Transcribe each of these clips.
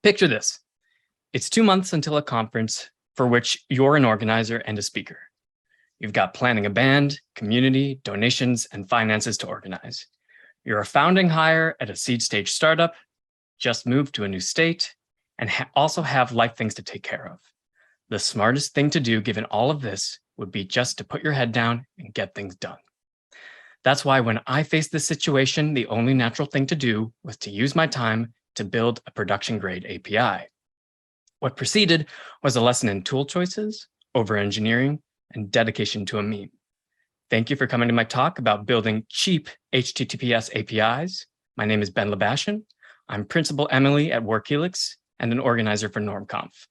Picture this. It's 2 months until a conference for which you're an organizer and a speaker. You've got planning a band, community, donations, and finances to organize. You're a founding hire at a seed stage startup, just moved to a new state, and also have life things to take care of. The smartest thing to do given all of this would be just to put your head down and get things done. That's why when I faced this situation, the only natural thing to do was to use my time to build a production-grade API. What preceded was a lesson in tool choices, over-engineering, and dedication to a meme. Thank you for coming to my talk about building cheap HTTPS APIs. My name is Ben Labaschin. I'm Principal Emily at WorkHelix and an organizer for Normconf.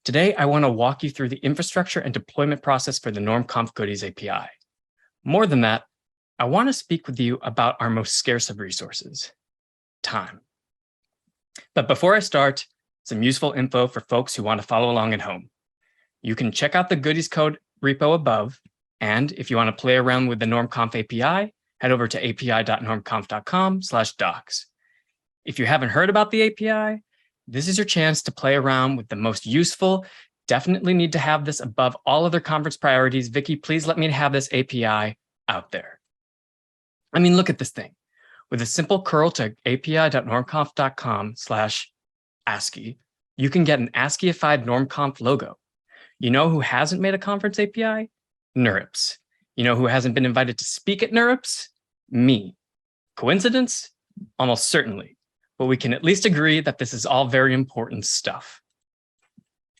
Today, I want to walk you through the infrastructure and deployment process for the Normconf Goodies API. More than that, I want to speak with you about our most scarce of resources, time. But before I start, some useful info for folks who want to follow along at home. You can check out the Goodies code repo above, and if you want to play around with the Normconf API, head over to api.normconf.com/docs. If you haven't heard about the API, this is your chance to play around with the most useful. Definitely need to have this above all other conference priorities. Vicky, please let me have this API out there. I mean, look at this thing. With a simple curl to api.normconf.com/ASCII, you can get an ASCIIified Normconf logo. You know who hasn't made a conference API? NeurIPS. You know who hasn't been invited to speak at NeurIPS? Me. Coincidence? Almost certainly. But we can at least agree that this is all very important stuff.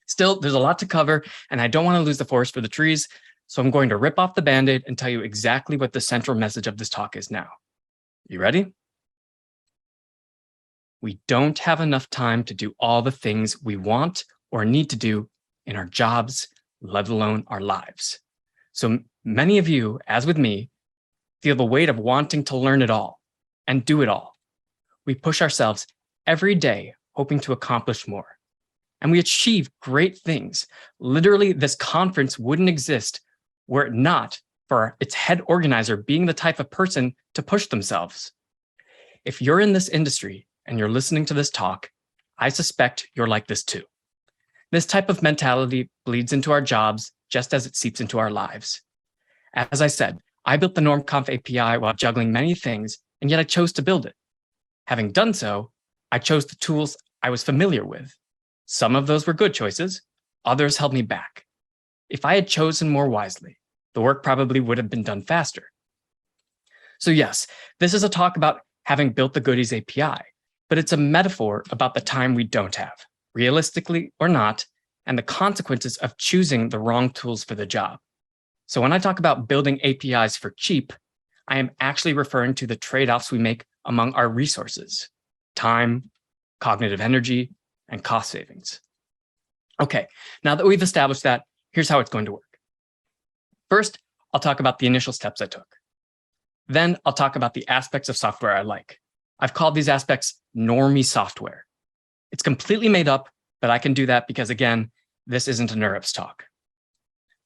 Still, there's a lot to cover, and I don't want to lose the forest for the trees, so I'm going to rip off the Band-Aid and tell you exactly what the central message of this talk is now. You ready? We don't have enough time to do all the things we want or need to do in our jobs, let alone our lives. So many of you, as with me, feel the weight of wanting to learn it all and do it all. We push ourselves every day, hoping to accomplish more. And we achieve great things. Literally, this conference wouldn't exist were it not for its head organizer being the type of person to push themselves. If you're in this industry and you're listening to this talk, I suspect you're like this too. This type of mentality bleeds into our jobs just as it seeps into our lives. As I said, I built the Normconf API while juggling many things, and yet I chose to build it. Having done so, I chose the tools I was familiar with. Some of those were good choices, others held me back. If I had chosen more wisely, the work probably would have been done faster. So yes, this is a talk about having built the Goodies API, but it's a metaphor about the time we don't have, realistically or not, and the consequences of choosing the wrong tools for the job. So when I talk about building APIs for cheap, I am actually referring to the trade-offs we make among our resources: time, cognitive energy, and cost savings. Okay, now that we've established that, here's how it's going to work. First, I'll talk about the initial steps I took. Then I'll talk about the aspects of software I like. I've called these aspects normie software. It's completely made up, but I can do that because, again, this isn't a NeurIPS talk.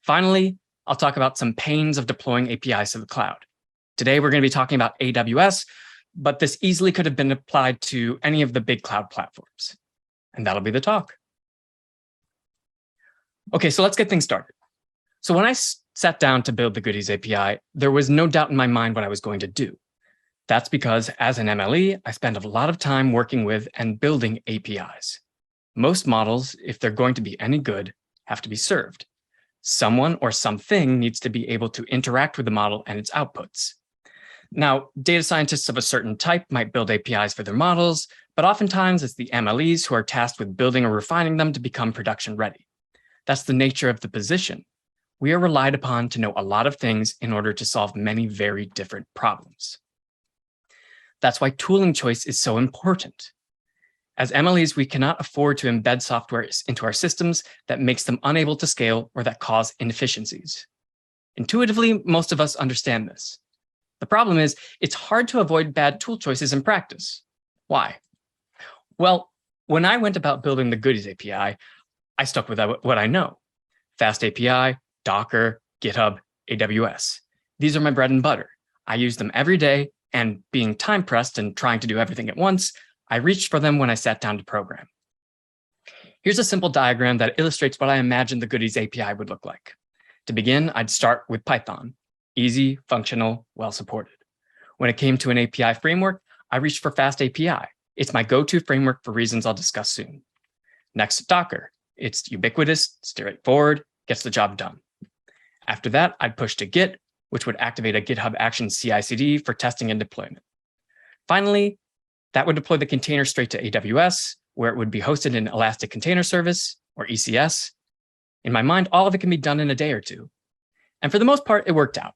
Finally, I'll talk about some pains of deploying APIs to the cloud. Today, we're going to be talking about AWS, but this easily could have been applied to any of the big cloud platforms. And that'll be the talk. Okay, so let's get things started. So when I sat down to build the Goodies API, there was no doubt in my mind what I was going to do. That's because as an MLE, I spend a lot of time working with and building APIs. Most models, if they're going to be any good, have to be served. Someone or something needs to be able to interact with the model and its outputs. Now, data scientists of a certain type might build APIs for their models, but oftentimes it's the MLEs who are tasked with building or refining them to become production ready. That's the nature of the position. We are relied upon to know a lot of things in order to solve many very different problems. That's why tooling choice is so important. As MLEs, we cannot afford to embed software into our systems that makes them unable to scale or that cause inefficiencies. Intuitively, most of us understand this. The problem is, it's hard to avoid bad tool choices in practice. Why? Well, when I went about building the Goodies API, I stuck with what I know. Fast API, Docker, GitHub, AWS. These are my bread and butter. I use them every day, and being time pressed and trying to do everything at once, I reached for them when I sat down to program. Here's a simple diagram that illustrates what I imagine the Goodies API would look like. To begin, I'd start with Python. Easy, functional, well-supported. When it came to an API framework, I reached for Fast API. It's my go-to framework for reasons I'll discuss soon. Next, Docker. It's ubiquitous, straightforward, gets the job done. After that, I'd push to Git, which would activate a GitHub Actions CI/CD for testing and deployment. Finally, that would deploy the container straight to AWS, where it would be hosted in Elastic Container Service, or ECS. In my mind, all of it can be done in a day or two. And for the most part, it worked out.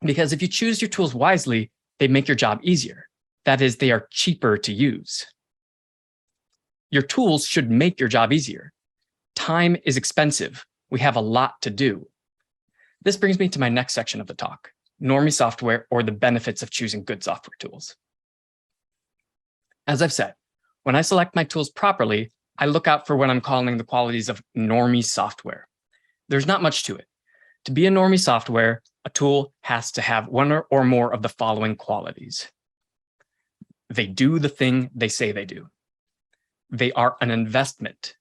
Because if you choose your tools wisely, they make your job easier. That is, they are cheaper to use. Your tools should make your job easier. Time is expensive. We have a lot to do. This brings me to my next section of the talk, normie software, or the benefits of choosing good software tools. As I've said, when I select my tools properly, I look out for what I'm calling the qualities of normie software. There's not much to it. To be a normie software, a tool has to have one or more of the following qualities. They do the thing they say they do. They are an investment.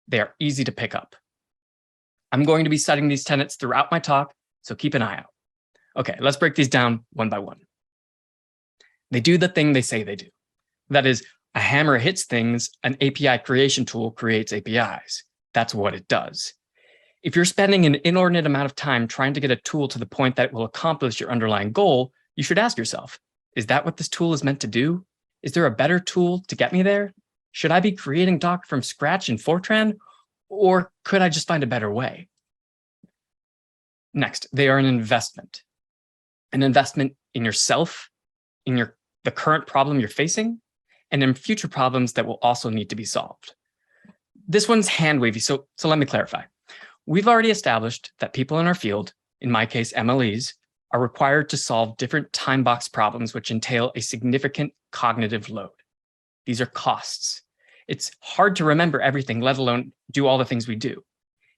They are easy to pick up. I'm going to be citing these tenets throughout my talk, so keep an eye out. Okay, let's break these down one by one. They do the thing they say they do. That is, a hammer hits things, an API creation tool creates APIs. That's what it does. If you're spending an inordinate amount of time trying to get a tool to the point that it will accomplish your underlying goal, you should ask yourself, is that what this tool is meant to do? Is there a better tool to get me there? Should I be creating Docker from scratch in Fortran? Or could I just find a better way? Next, they are an investment. An investment in yourself, in the current problem you're facing, and in future problems that will also need to be solved. This one's hand-wavy, so let me clarify. We've already established that people in our field, in my case MLEs, are required to solve different time box problems which entail a significant cognitive load. These are costs. It's hard to remember everything, let alone do all the things we do.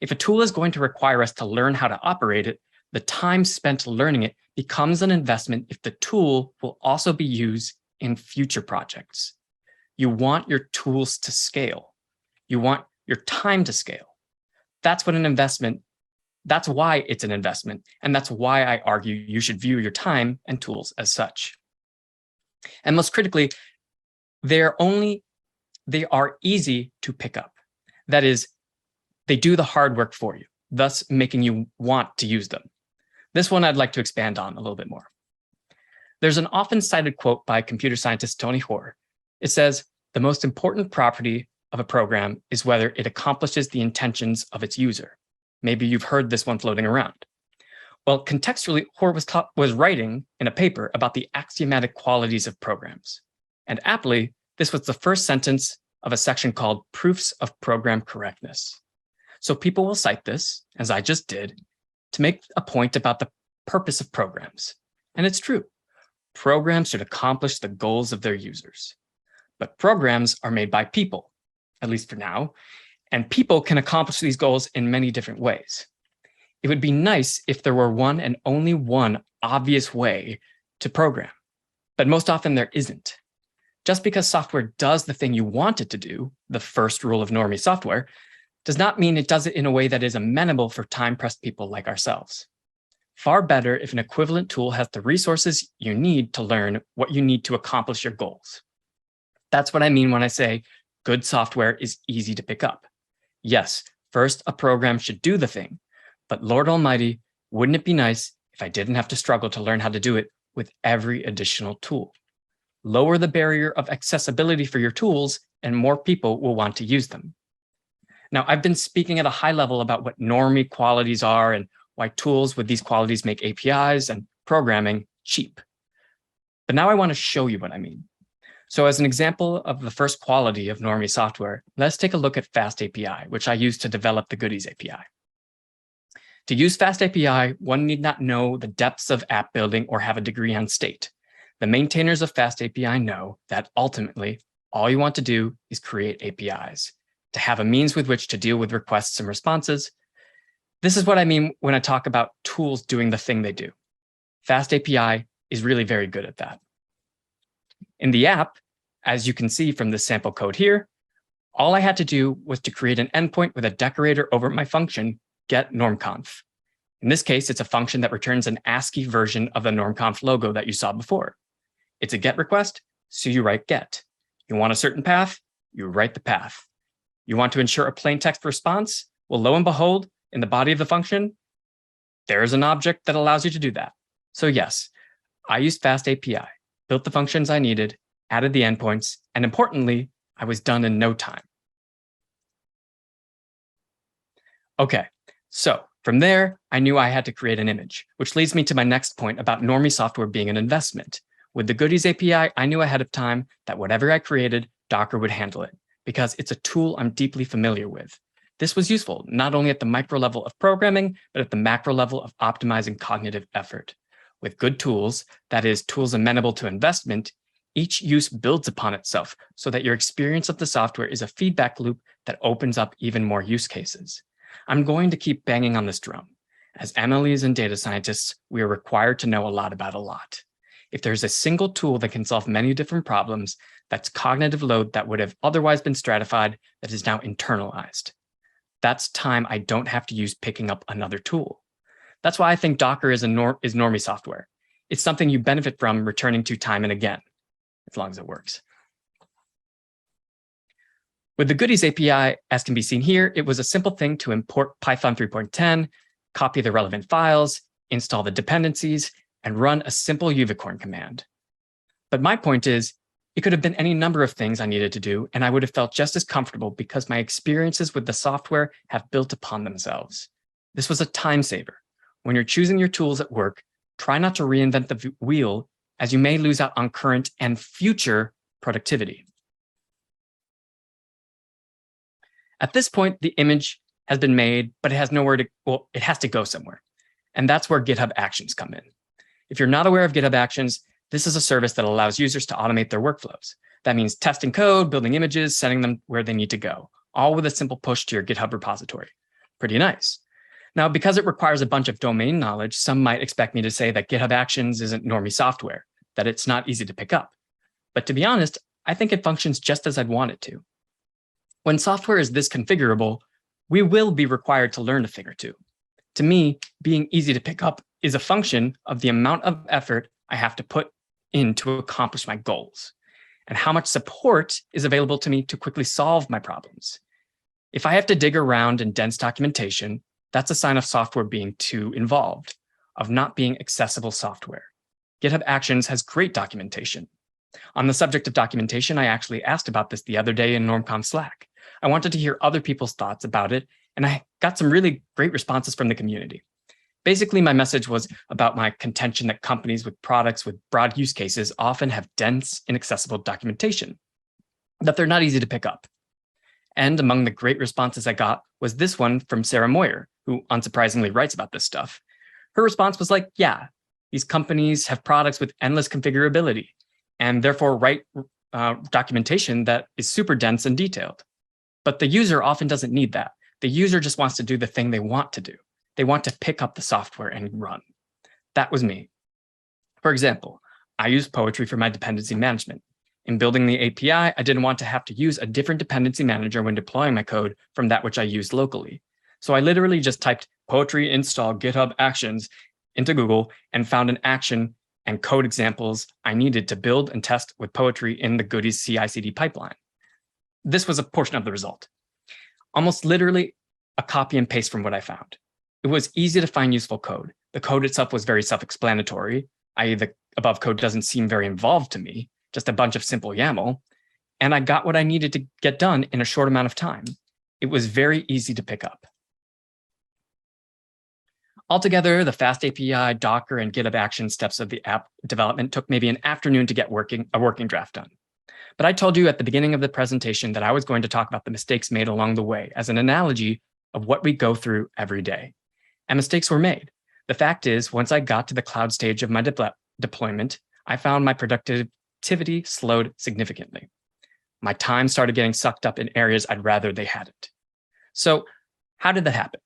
If a tool is going to require us to learn how to operate it, the time spent learning it becomes an investment if the tool will also be used in future projects. You want your tools to scale. You want your time to scale. That's what an investment, that's why it's an investment. And that's why I argue you should view your time and tools as such. And most critically, they are easy to pick up. That is, they do the hard work for you, thus making you want to use them. This one I'd like to expand on a little bit more. There's an often cited quote by computer scientist Tony Hoare. It says, the most important property of a program is whether it accomplishes the intentions of its user. Maybe you've heard this one floating around. Well, contextually, Hoare was writing in a paper about the axiomatic qualities of programs. And aptly, this was the first sentence of a section called Proofs of Program Correctness. So people will cite this, as I just did, to make a point about the purpose of programs. And it's true. Programs should accomplish the goals of their users. But programs are made by people, at least for now, and people can accomplish these goals in many different ways. It would be nice if there were one and only one obvious way to program, but most often there isn't. Just because software does the thing you want it to do, the first rule of normie software, does not mean it does it in a way that is amenable for time-pressed people like ourselves. Far better if an equivalent tool has the resources you need to learn what you need to accomplish your goals. That's what I mean when I say good software is easy to pick up. Yes, first a program should do the thing, but Lord Almighty, wouldn't it be nice if I didn't have to struggle to learn how to do it with every additional tool? Lower the barrier of accessibility for your tools and more people will want to use them. Now, I've been speaking at a high level about what normie qualities are and why tools with these qualities make APIs and programming cheap. But now I want to show you what I mean. So as an example of the first quality of normie software, let's take a look at Fast API, which I use to develop the Goodies API. To use Fast API, one need not know the depths of app building or have a degree on state. The maintainers of Fast API know that ultimately, all you want to do is create APIs, to have a means with which to deal with requests and responses. This is what I mean when I talk about tools doing the thing they do. Fast API is really very good at that. In the app, as you can see from the sample code here, All I had to do was to create an endpoint with a decorator over my function, getNormconf. In this case, it's a function that returns an ASCII version of the Normconf logo that you saw before. It's a GET request, so you write GET. You want a certain path, you write the path. You want to ensure a plain text response? Well, lo and behold, in the body of the function, there's an object that allows you to do that. So yes, I used FastAPI, built the functions I needed, added the endpoints, and importantly, I was done in no time. Okay, so from there, I knew I had to create an image, which leads me to my next point about normie software being an investment. With the Goodies API, I knew ahead of time that whatever I created, Docker would handle it, because it's a tool I'm deeply familiar with. This was useful not only at the micro level of programming, but at the macro level of optimizing cognitive effort. With good tools, that is, tools amenable to investment, each use builds upon itself so that your experience of the software is a feedback loop that opens up even more use cases. I'm going to keep banging on this drum. As MLEs and data scientists, we are required to know a lot about a lot. If there's a single tool that can solve many different problems, that's cognitive load that would have otherwise been stratified that is now internalized. That's time I don't have to use picking up another tool. That's why I think Docker is normie software. It's something you benefit from returning to time and again, as long as it works. With the Goodies API, as can be seen here, it was a simple thing to import Python 3.10, copy the relevant files, install the dependencies, and run a simple uvicorn command. But my point is, it could have been any number of things I needed to do, and I would have felt just as comfortable because my experiences with the software have built upon themselves. This was a time saver. When you're choosing your tools at work, try not to reinvent the wheel, as you may lose out on current and future productivity. At this point, the image has been made, but it has nowhere to, well, it has to go somewhere. And that's where GitHub Actions come in. If you're not aware of GitHub Actions, this is a service that allows users to automate their workflows. That means testing code, building images, sending them where they need to go, all with a simple push to your GitHub repository. Pretty nice. Now, because it requires a bunch of domain knowledge, some might expect me to say that GitHub Actions isn't normie software, that it's not easy to pick up. But to be honest, I think it functions just as I'd want it to. When software is this configurable, we will be required to learn a thing or two. To me, being easy to pick up is a function of the amount of effort I have to put in to accomplish my goals, and how much support is available to me to quickly solve my problems. If I have to dig around in dense documentation, that's a sign of software being too involved, of not being accessible software. GitHub Actions has great documentation. On the subject of documentation, I actually asked about this the other day in Normconf Slack. I wanted to hear other people's thoughts about it, and I got some really great responses from the community. Basically, my message was about my contention that companies with products with broad use cases often have dense, inaccessible documentation, that they're not easy to pick up. And among the great responses I got was this one from Sarah Moyer, who unsurprisingly writes about this stuff. Her response was like, yeah, these companies have products with endless configurability and therefore write documentation that is super dense and detailed. But the user often doesn't need that. The user just wants to do the thing they want to do. They want to pick up the software and run. That was me. For example, I use Poetry for my dependency management. In building the API, I didn't want to have to use a different dependency manager when deploying my code from that which I used locally. So I literally just typed Poetry install GitHub Actions into Google and found an action and code examples I needed to build and test with Poetry in the Goodies CI/CD pipeline. This was a portion of the result. Almost literally a copy and paste from what I found. It was easy to find useful code. The code itself was very self-explanatory, i.e. the above code doesn't seem very involved to me, just a bunch of simple YAML, and I got what I needed to get done in a short amount of time. It was very easy to pick up. Altogether, the FastAPI, Docker, and GitHub Actions steps of the app development took maybe an afternoon to get a working draft done. But I told you at the beginning of the presentation that I was going to talk about the mistakes made along the way as an analogy of what we go through every day. And mistakes were made. The fact is, once I got to the cloud stage of my deployment, I found my productivity slowed significantly. My time started getting sucked up in areas I'd rather they hadn't. So how did that happen?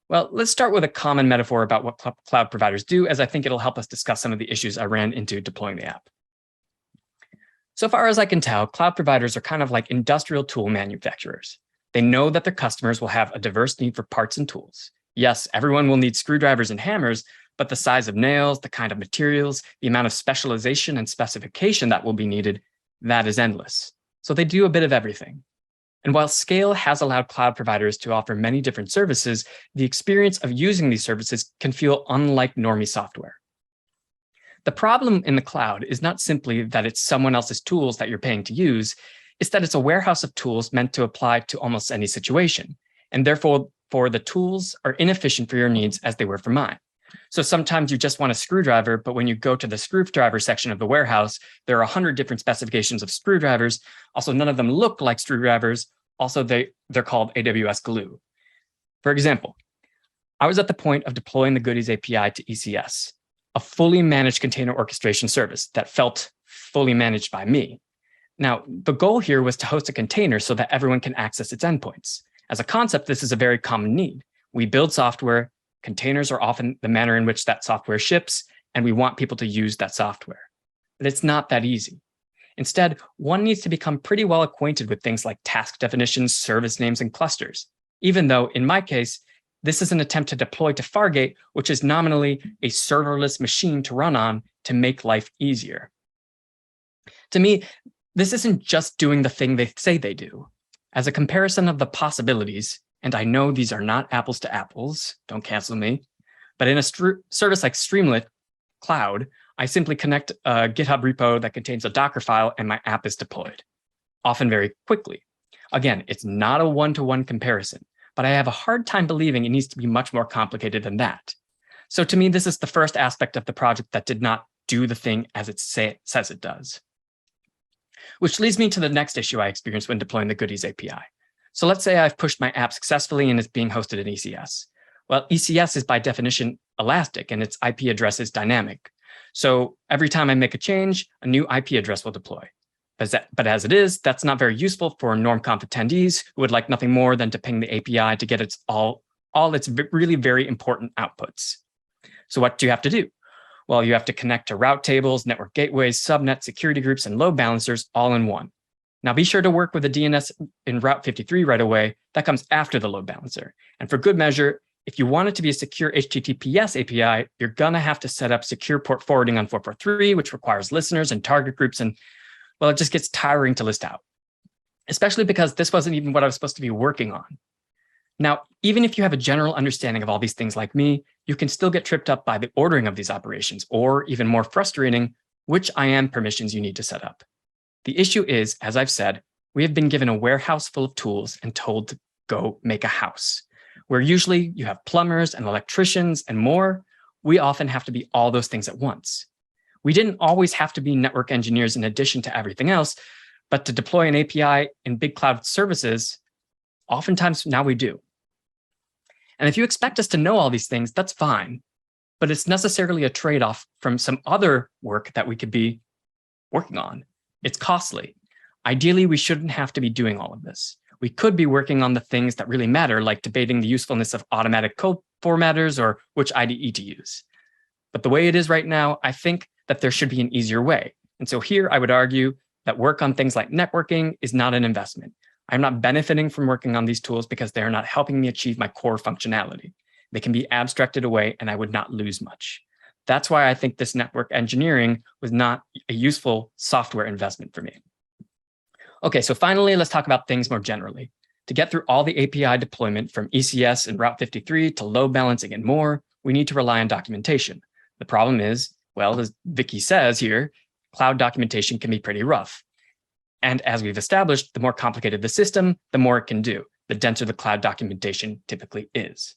Well, let's start with a common metaphor about what cloud providers do, as I think it'll help us discuss some of the issues I ran into deploying the app. So far as I can tell, cloud providers are kind of like industrial tool manufacturers. They know that their customers will have a diverse need for parts and tools. Yes, everyone will need screwdrivers and hammers, but the size of nails, the kind of materials, the amount of specialization and specification that will be needed, that is endless. So they do a bit of everything. And while scale has allowed cloud providers to offer many different services, the experience of using these services can feel unlike normie software. The problem in the cloud is not simply that it's someone else's tools that you're paying to use, it's that it's a warehouse of tools meant to apply to almost any situation. And therefore, the tools are inefficient for your needs as they were for mine. So sometimes you just want a screwdriver, but when you go to the screwdriver section of the warehouse, there are 100 different specifications of screwdrivers. Also, none of them look like screwdrivers. Also, they're called AWS glue. For example, I was at the point of deploying the Goodies API to ECS, a fully managed container orchestration service that felt fully managed by me. Now, the goal here was to host a container so that everyone can access its endpoints. As a concept, this is a very common need. We build software. Containers are often the manner in which that software ships, and we want people to use that software. But it's not that easy. Instead, one needs to become pretty well acquainted with things like task definitions, service names, and clusters, even though, in my case, this is an attempt to deploy to Fargate, which is nominally a serverless machine to run on to make life easier. To me, this isn't just doing the thing they say they do. As a comparison of the possibilities, and I know these are not apples to apples, don't cancel me, but in a service like Streamlit Cloud, I simply connect a GitHub repo that contains a Docker file and my app is deployed, often very quickly. Again, it's not a one-to-one comparison, but I have a hard time believing it needs to be much more complicated than that. So to me, this is the first aspect of the project that did not do the thing as it says it does. Which leads me to the next issue I experienced when deploying the Goodies API. So let's say I've pushed my app successfully and it's being hosted in ECS. Well, ECS is by definition elastic and its IP address is dynamic. So every time I make a change, a new IP address will deploy. But as it is, that's not very useful for Normconf attendees who would like nothing more than to ping the API to get all its really very important outputs. So what do you have to do? Well, you have to connect to route tables, network gateways, subnet, security groups, and load balancers all in one. Now be sure to work with the DNS in Route 53 right away. That comes after the load balancer. And for good measure, if you want it to be a secure HTTPS API, you're going to have to set up secure port forwarding on 443, which requires listeners and target groups. And well, it just gets tiring to list out, especially because this wasn't even what I was supposed to be working on. Now, even if you have a general understanding of all these things like me, you can still get tripped up by the ordering of these operations, or even more frustrating, which IAM permissions you need to set up. The issue is, as I've said, we have been given a warehouse full of tools and told to go make a house, where usually you have plumbers and electricians and more. We often have to be all those things at once. We didn't always have to be network engineers in addition to everything else, but to deploy an API in big cloud services, oftentimes now we do. And if you expect us to know all these things, that's fine, but it's necessarily a trade-off from some other work that we could be working on. It's costly. Ideally, we shouldn't have to be doing all of this. We could be working on the things that really matter, like debating the usefulness of automatic code formatters or which IDE to use. But the way it is right now, I think that there should be an easier way. And so here I would argue that work on things like networking is not an investment. I'm not benefiting from working on these tools because they are not helping me achieve my core functionality. They can be abstracted away and I would not lose much. That's why I think this network engineering was not a useful software investment for me. Okay, so finally, let's talk about things more generally. To get through all the API deployment from ECS and Route 53 to load balancing and more, we need to rely on documentation. The problem is, well, as Vicky says here, cloud documentation can be pretty rough. And as we've established, the more complicated the system, the more it can do, the denser the cloud documentation typically is.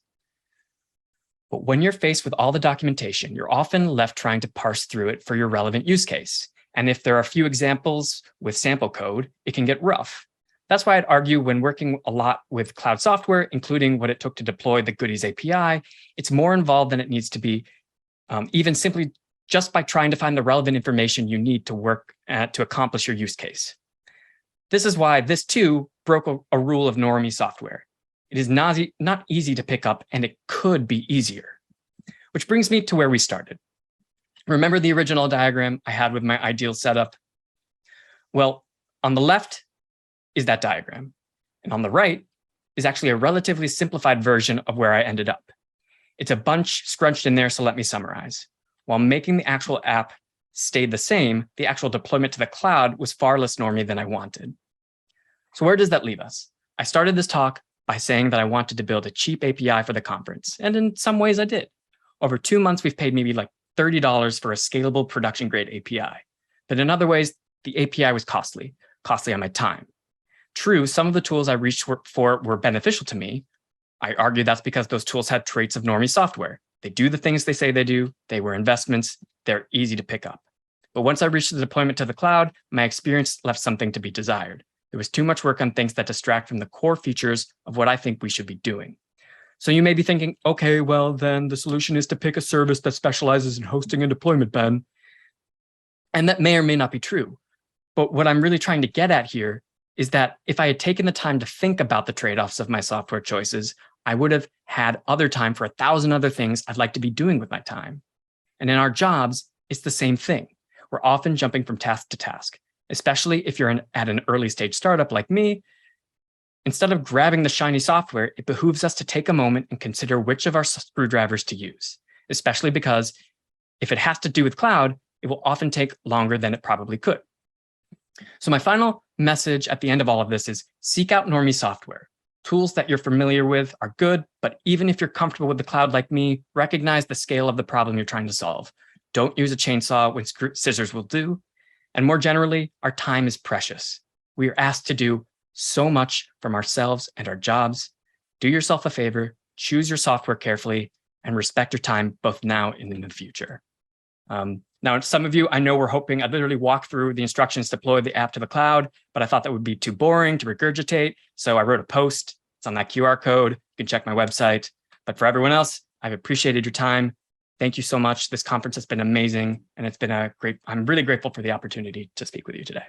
But when you're faced with all the documentation, you're often left trying to parse through it for your relevant use case. And if there are a few examples with sample code, it can get rough. That's why I'd argue when working a lot with cloud software, including what it took to deploy the Goodies API, it's more involved than it needs to be, even simply just by trying to find the relevant information you need to work to accomplish your use case. This is why this too broke a rule of normie software. It is not easy to pick up, and it could be easier. Which brings me to where we started. Remember the original diagram I had with my ideal setup? Well, on the left is that diagram. And on the right is actually a relatively simplified version of where I ended up. It's a bunch scrunched in there, so let me summarize. While making the actual app stayed the same, the actual deployment to the cloud was far less normy than I wanted. So where does that leave us? I started this talk by saying that I wanted to build a cheap API for the conference, and in some ways I did. Over 2 months, we've paid maybe like $30 for a scalable production-grade API. But in other ways, the API was costly on my time. True, some of the tools I reached for were beneficial to me. I argue that's because those tools had traits of normie software. They do the things they say they do, they were investments, they're easy to pick up. But once I reached the deployment to the cloud, my experience left something to be desired. There was too much work on things that distract from the core features of what I think we should be doing. So you may be thinking, okay, well, then the solution is to pick a service that specializes in hosting and deployment, Ben. And that may or may not be true. But what I'm really trying to get at here is that if I had taken the time to think about the trade-offs of my software choices, I would have had other time for 1,000 other things I'd like to be doing with my time. And in our jobs, it's the same thing. We're often jumping from task to task, especially if you're at an early stage startup like me. Instead of grabbing the shiny software, it behooves us to take a moment and consider which of our screwdrivers to use, especially because if it has to do with cloud, it will often take longer than it probably could. So my final message at the end of all of this is seek out normie software. Tools that you're familiar with are good, but even if you're comfortable with the cloud like me, recognize the scale of the problem you're trying to solve. Don't use a chainsaw when scissors will do. And more generally, our time is precious. We are asked to do so much from ourselves and our jobs. Do yourself a favor, choose your software carefully, and respect your time both now and in the future. Now, some of you, I know, were hoping I'd literally walk through the instructions to deploy the app to the cloud, but I thought that would be too boring to regurgitate. So I wrote a post. It's on that QR code. You can check my website. But for everyone else, I've appreciated your time. Thank you so much. This conference has been amazing, and it's been I'm really grateful for the opportunity to speak with you today.